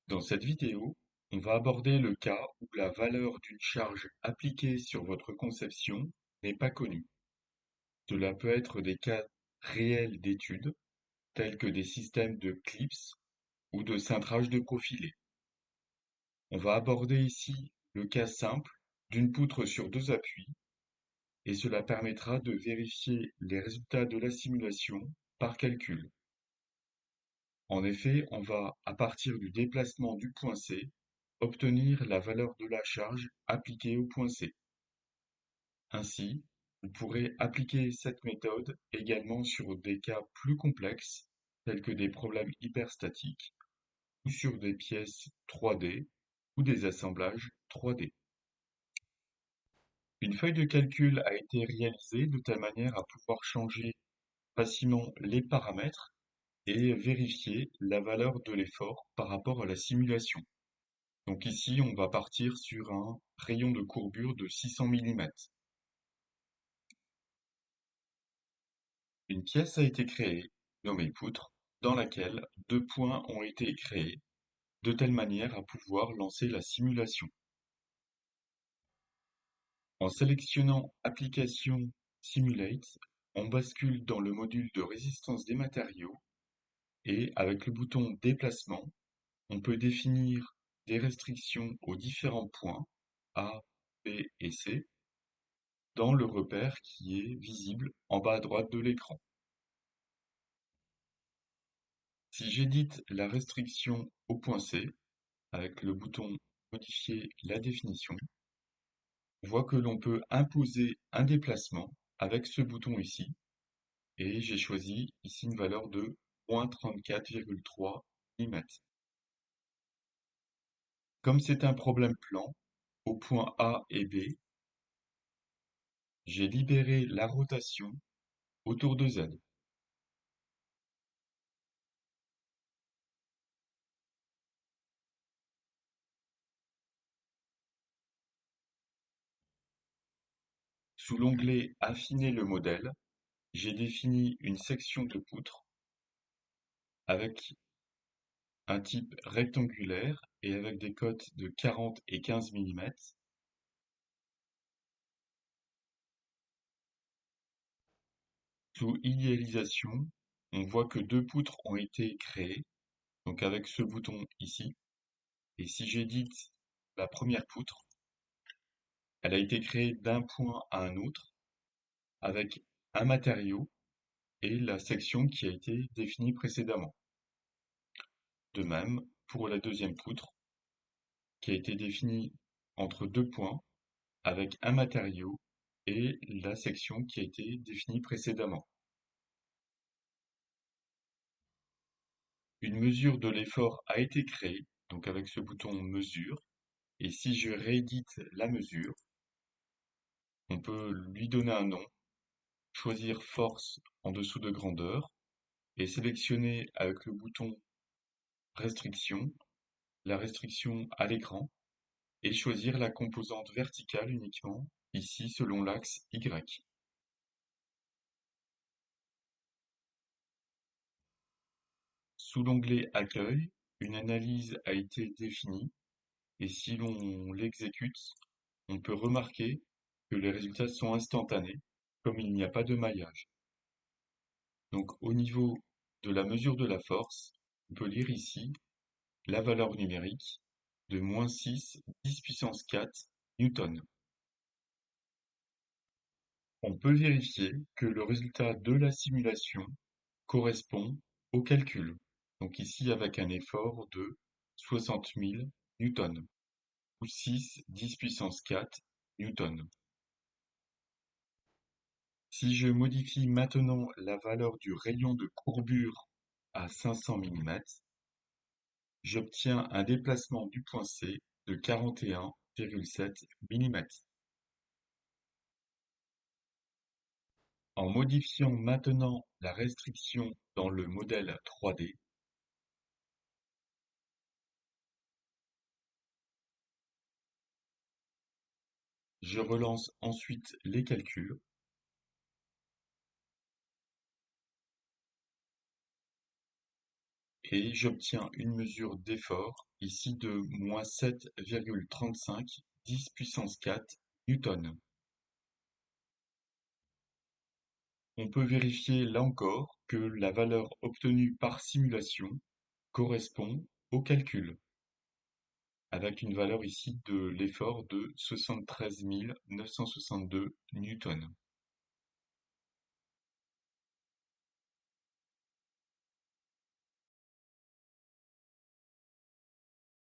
Dans cette vidéo, on va aborder le cas où la valeur d'une charge appliquée sur votre conception n'est pas connue. Cela peut être des cas réels d'études, tels que des systèmes de clips ou de cintrage de profilés. On va aborder ici le cas simple d'une poutre sur deux appuis, et cela permettra de vérifier les résultats de la simulation par calcul. En effet, on va, à partir du déplacement du point C, obtenir la valeur de la charge appliquée au point C. Ainsi, vous pourrez appliquer cette méthode également sur des cas plus complexes, tels que des problèmes hyperstatiques, ou sur des pièces 3D ou des assemblages 3D. Une feuille de calcul a été réalisée de telle manière à pouvoir changer facilement les paramètres et vérifier la valeur de l'effort par rapport à la simulation. Donc ici, on va partir sur un rayon de courbure de 600 mm. Une pièce a été créée, nommée poutre, dans laquelle deux points ont été créés, de telle manière à pouvoir lancer la simulation. En sélectionnant Application Simulate, on bascule dans le module de résistance des matériaux et avec le bouton Déplacement, on peut définir des restrictions aux différents points A, B et C dans le repère qui est visible en bas à droite de l'écran. Si j'édite la restriction au point C, avec le bouton Modifier la définition, on voit que l'on peut imposer un déplacement avec ce bouton ici, et j'ai choisi ici une valeur de -34,3 mm. Comme c'est un problème plan, au point A et B, j'ai libéré la rotation autour de Z. Sous l'onglet Affiner le modèle, j'ai défini une section de poutre avec un type rectangulaire et avec des cotes de 40 et 15 mm. Sous idéalisation, on voit que deux poutres ont été créées, donc avec ce bouton ici. Et si j'édite la première poutre, elle a été créée d'un point à un autre avec un matériau et la section qui a été définie précédemment. De même pour la deuxième poutre, qui a été définie entre deux points avec un matériau et la section qui a été définie précédemment. Une mesure de l'effort a été créée, donc avec ce bouton Mesure, et si je réédite la mesure, on peut lui donner un nom, choisir Force en dessous de grandeur, et sélectionner avec le bouton Restriction, la restriction à l'écran, et choisir la composante verticale uniquement, ici selon l'axe Y. Sous l'onglet Accueil, une analyse a été définie, et si l'on l'exécute, on peut remarquer que les résultats sont instantanés, comme il n'y a pas de maillage. Donc au niveau de la mesure de la force, on peut lire ici la valeur numérique de -6 10 puissance 4 newtons. On peut vérifier que le résultat de la simulation correspond au calcul. Donc ici avec un effort de 60 000 newtons ou 6 10 puissance 4 newtons. Si je modifie maintenant la valeur du rayon de courbure à 500 mm, j'obtiens un déplacement du point C de 41,7 mm. En modifiant maintenant la restriction dans le modèle 3D, je relance ensuite les calculs et j'obtiens une mesure d'effort, ici de moins 7,35 10 puissance 4 newtons. On peut vérifier là encore que la valeur obtenue par simulation correspond au calcul, avec une valeur ici de l'effort de 73 962 newtons.